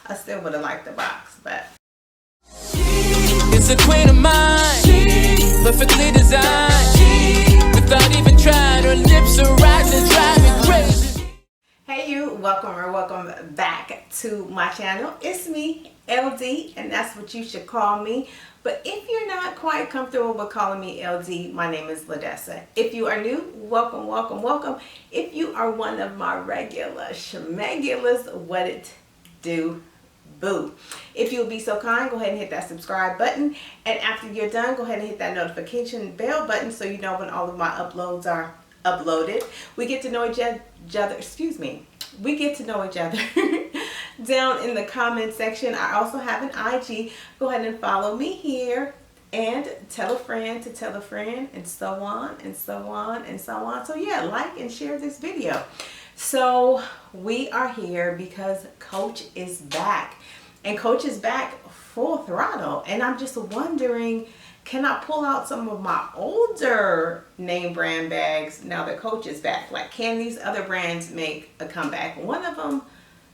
I still would have liked the box, but. It's a queen of mine, perfectly designed, without even trying. Her lips are rising, driving crazy. Hey you, welcome back to my channel. It's me, LD, and that's what you should call me. But if you're not quite comfortable with calling me LD, my name is Ladessa. If you are new, welcome. If you are one of my regular schmegulars, what it do, boo. If you would be so kind, go ahead and hit that subscribe button. And after you're done, go ahead and hit that notification bell button so you know when all of my uploads are uploaded. We get to know each other, we get to know each other down in the comment section. I also have an IG. Go ahead and follow me here and tell a friend to tell a friend, and so on and so on and so on. So yeah, like and share this video. So we are here because Coach is back, and Coach is back full throttle, and I'm just wondering, can I pull out some of my older name brand bags now that Coach is back? Like, can these other brands make a comeback? One of them,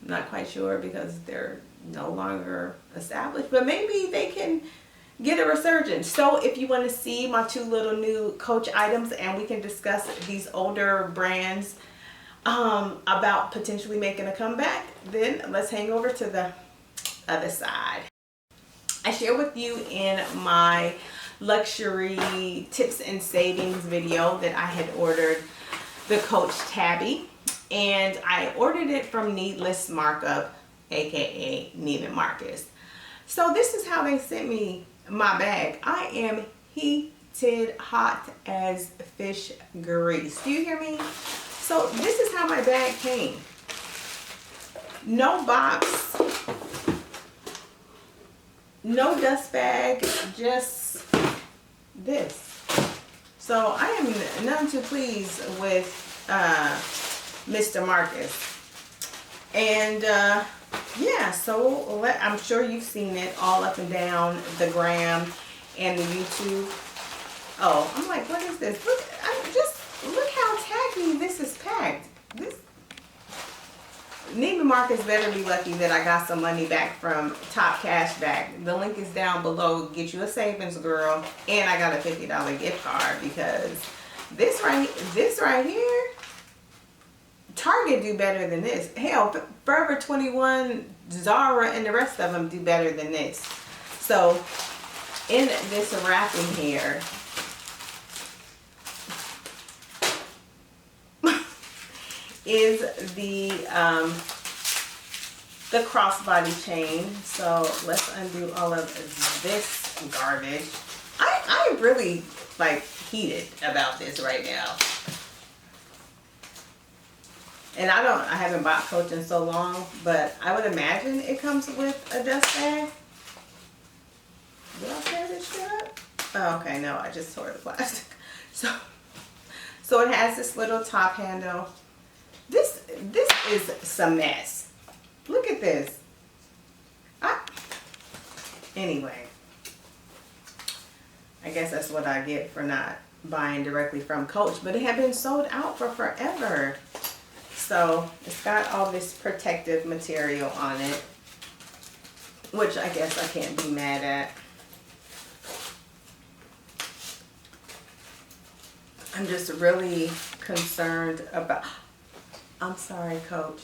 I'm not quite sure because they're no longer established, but maybe they can get a resurgence. So if you want to see my two little new Coach items and we can discuss these older brands about potentially making a comeback, then let's hang over to the other side. I share with you in my luxury tips and savings video that I had ordered the Coach Tabby, and I ordered it from Needless Markup, aka Neiman Marcus. So this is how they sent me my bag. I am heated hot as fish grease. Do you hear me? So this is how my bag came. No box, no dust bag, just this. So I am none too pleased with Mr. Marcus. And yeah, so I'm sure you've seen it all up and down the gram and the YouTube. Oh, I'm like, what is this? Look how tacky this is packed. This Neiman Marcus better be lucky that I got some money back from Top Cashback. The link is down below. Get you a savings, girl. And I got a $50 gift card, because this right here, Target do better than this. Hell, Forever 21, Zara, and the rest of them do better than this. So in this wrapping here is the crossbody chain. So let's undo all of this garbage. I really like heated about this right now. And I haven't bought Coach in so long, but I would imagine it comes with a dust bag. Did I tear this shit up? Oh, okay, no, I just tore the plastic. So it has this little top handle. This is some mess. Look at this. Anyway, I guess that's what I get for not buying directly from Coach, but it had been sold out for forever. So it's got all this protective material on it, which I guess I can't be mad at. I'm just really concerned about... I'm sorry, Coach.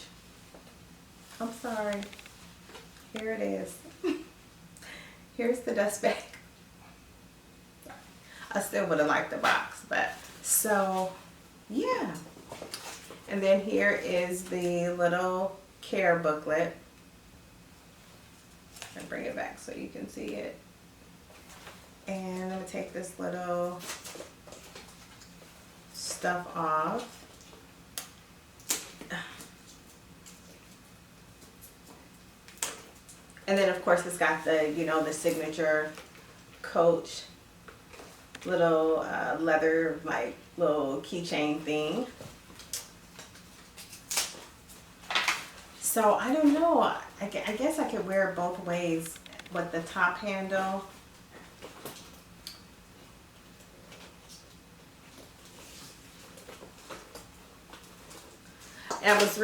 I'm sorry. Here it is. Here's the dust bag. I still would have liked the box, but so yeah. And then here is the little care booklet. I'll bring it back so you can see it. And I'm gonna take this little stuff off. And then of course it's got the, you know, the signature Coach little leather, like little keychain thing. So I don't know, I guess I could wear it both ways with the top handle. And I was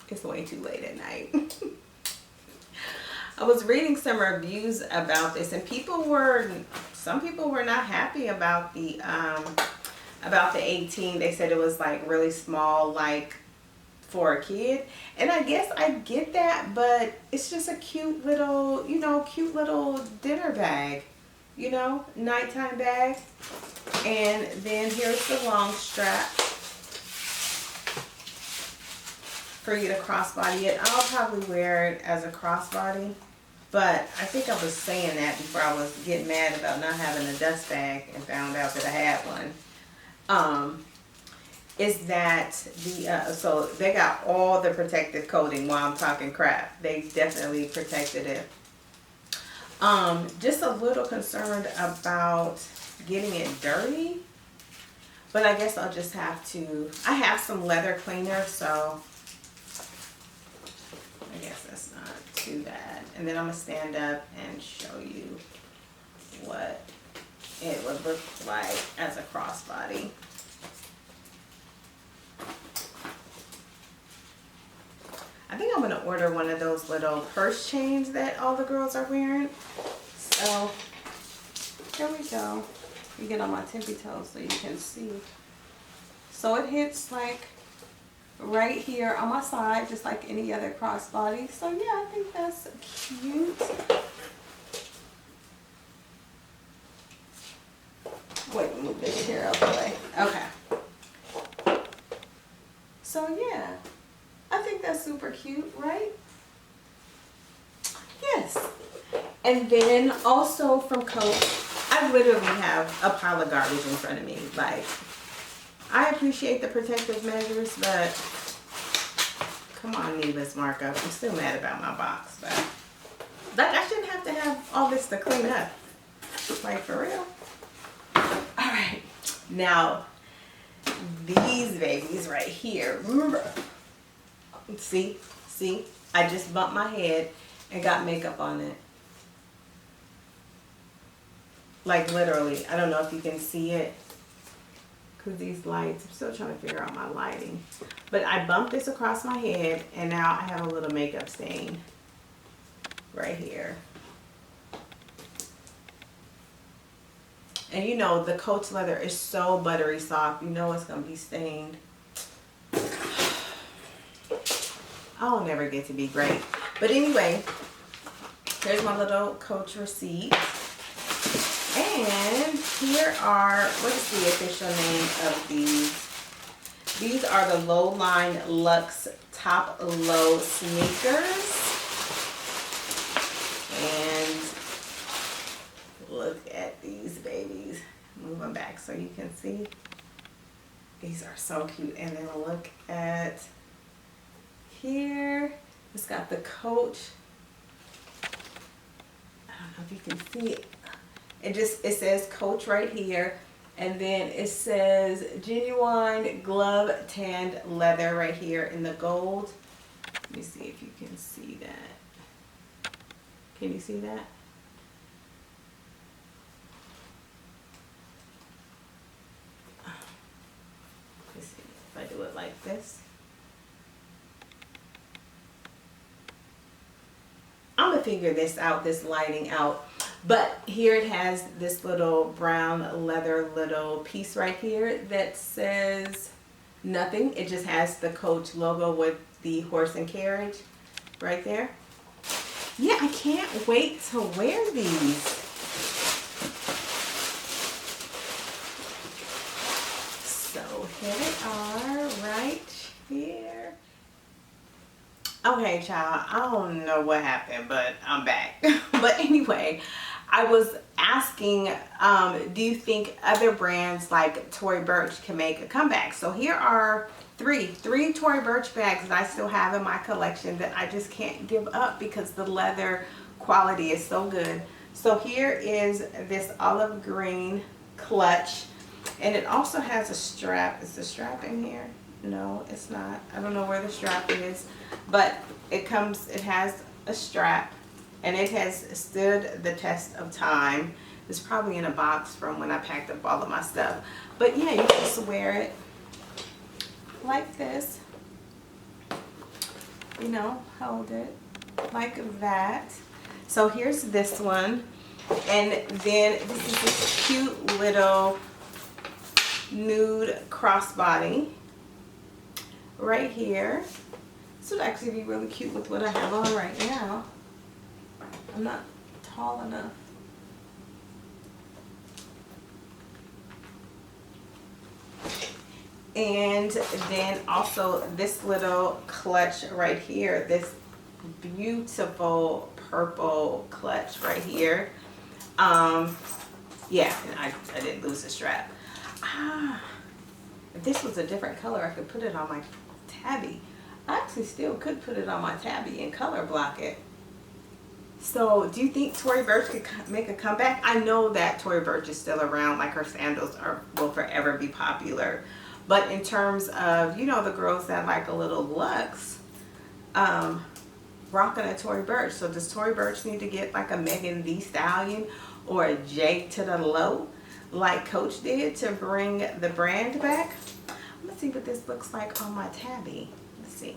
It's way too late at night. I was reading some reviews about this, and some people were not happy about the 18. They said it was like really small, like for a kid. And I guess I get that, but it's just a cute little, cute little dinner bag, nighttime bag. And then here's the long strap for you to crossbody it. I'll probably wear it as a crossbody, but I think I was saying that before I was getting mad about not having a dust bag and found out that I had one. Is that so they got all the protective coating while I'm talking crap. They definitely protected it. Just a little concerned about getting it dirty, but I guess I'll just have to. I have some leather cleaner, so I guess that's not too bad. And then I'm gonna stand up and show you what it would look like as a crossbody. I think I'm gonna order one of those little purse chains that all the girls are wearing. So here we go. You get on my tippy toes so you can see. So it hits like right here on my side, just like any other crossbody. So yeah, I think that's cute. Wait, move this chair out the way. Okay. So yeah, I think that's super cute, right? Yes. And then also from Coach, I literally have a pile of garbage in front of me. Like, I appreciate the protective measures, but come on, needless markup. I'm still mad about my box, but like, I shouldn't have to have all this to clean up. Like, for real. All right. Now, these babies right here. See, I just bumped my head and got makeup on it. Like literally, I don't know if you can see it because these lights, I'm still trying to figure out my lighting. But I bumped this across my head and now I have a little makeup stain right here. And you know, the Coach leather is so buttery soft, you know it's gonna be stained. I'll never get to be great. But anyway, here's my little Coach receipt. And here are, what is the official name of these? These are the Low Line Luxe Top Low sneakers. And look at these babies. Move them back so you can see. These are so cute. And then look at here. It's got the Coach. I don't know if you can see it. It says Coach right here, and then it says genuine glove tanned leather right here in the gold. Let me see if you can see that. Can you see that? Let's see if I do it like this. I'm gonna figure this out, this lighting out. But here it has this little brown leather little piece right here that says nothing. It just has the Coach logo with the horse and carriage right there. Yeah, I can't wait to wear these. So here they are right here. Okay, child, I don't know what happened, but I'm back. But anyway, I was asking, do you think other brands like Tory Burch can make a comeback? So here are three Tory Burch bags that I still have in my collection that I just can't give up because the leather quality is so good. So here is this olive green clutch, and it also has a strap. Is the strap in here? No, it's not. I don't know where the strap is, but it has a strap, and it has stood the test of time. It's probably in a box from when I packed up all of my stuff. But yeah, you just wear it like this. you know, hold it like that. So here's this one. And then this is this cute little nude crossbody right here. This would actually be really cute with what I have on right now. I'm not tall enough. And then also this little clutch right here, this beautiful purple clutch right here. Yeah, and I didn't lose the strap. If this was a different color, I could put it on my Tabby. I actually still could put it on my Tabby and color block it. So do you think Tory Burch could make a comeback? I know that Tory Burch is still around, like her sandals will forever be popular. But in terms of, you know, the girls that like a little luxe, rocking a Tory Burch. So does Tory Burch need to get like a Megan Thee Stallion or a Jake to the Low like Coach did to bring the brand back? Let's see what this looks like on my Tabby. Let's see.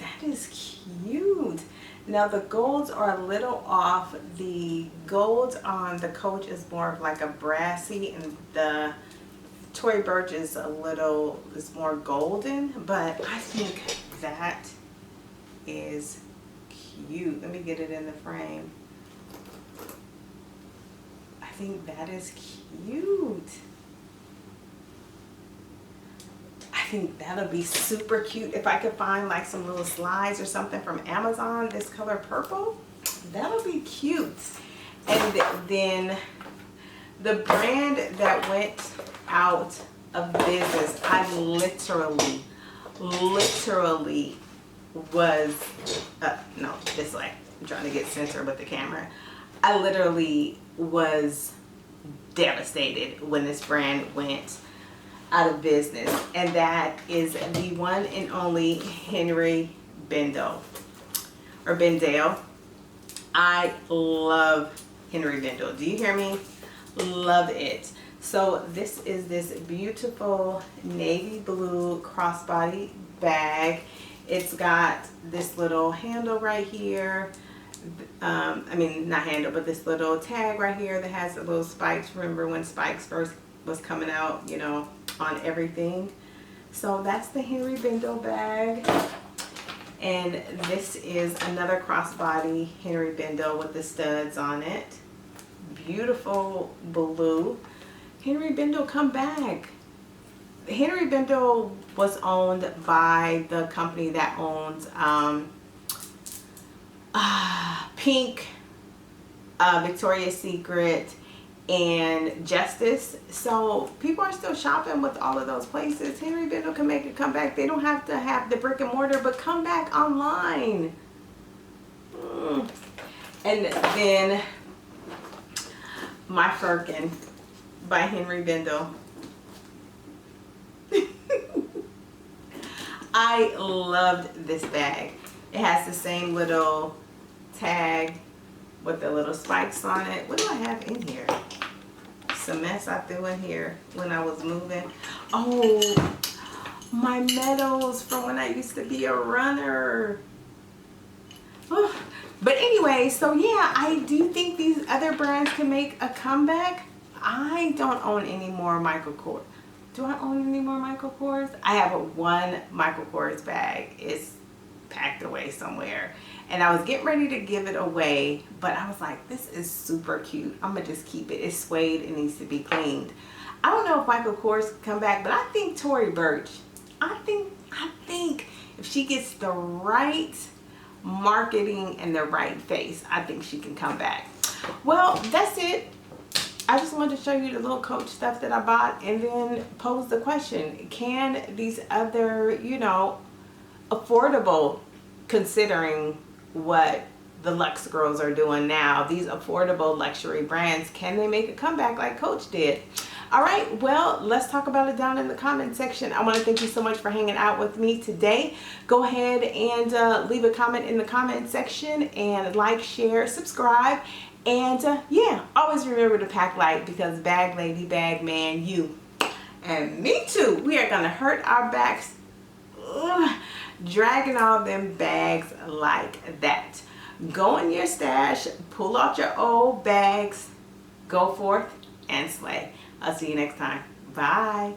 That is cute. Now the golds are a little off. The gold on the Coach is more of like a brassy, and the Tory Burch is more golden, but I think that is cute. Let me get it in the frame. I think that is cute. I think that'll be super cute. If I could find like some little slides or something from Amazon, this color purple, that'll be cute. And then the brand that went out of business, I literally was, no, this way. I'm trying to get center with the camera. I literally was devastated when this brand went out of business, and that is the one and only Henry Bendel, or Bendale. I love Henry Bendel. Do you hear me? Love it. So this is this beautiful navy blue crossbody bag. It's got this little handle right here. I mean, not handle, but this little tag right here that has the little spikes. Remember when spikes first was coming out, you know, on everything. So that's the Henry Bendel bag. And this is another crossbody Henry Bendel with the studs on it. Beautiful blue. Henry Bendel, come back. Henry Bendel was owned by the company that owns Pink, Victoria's Secret, and Justice. So people are still shopping with all of those places. Henry Bendel can make a comeback. They don't have to have the brick and mortar, but come back online. And then my Firkin by Henry Bendel. I loved this bag. It has the same little tag with the little spikes on it. What do I have in here? Some mess I threw in here when I was moving. Oh, my medals from when I used to be a runner. Oh. But anyway, so yeah, I do think these other brands can make a comeback. I don't own any more Michael Kors. Do I own any more Michael Kors? I have one Michael Kors bag. It's packed away somewhere. And I was getting ready to give it away, but I was like, this is super cute. I'm gonna just keep it. It's suede. It needs to be cleaned. I don't know if Michael Kors can come back, but I think Tory Burch, I think if she gets the right marketing and the right face, I think she can come back. Well, that's it. I just wanted to show you the little Coach stuff that I bought and then pose the question, can these other, you know, affordable considering what the Luxe girls are doing now. These affordable luxury brands, can they make a comeback like Coach did? All right, well, let's talk about it down in the comment section. I want to thank you so much for hanging out with me today. Go ahead and leave a comment in the comment section, and like, share, subscribe, and yeah, always remember to pack light, because bag lady, bag man, you and me too, we are gonna hurt our backs dragging all them bags like that. Go in your stash, pull out your old bags, go forth and slay. I'll see you next time. Bye.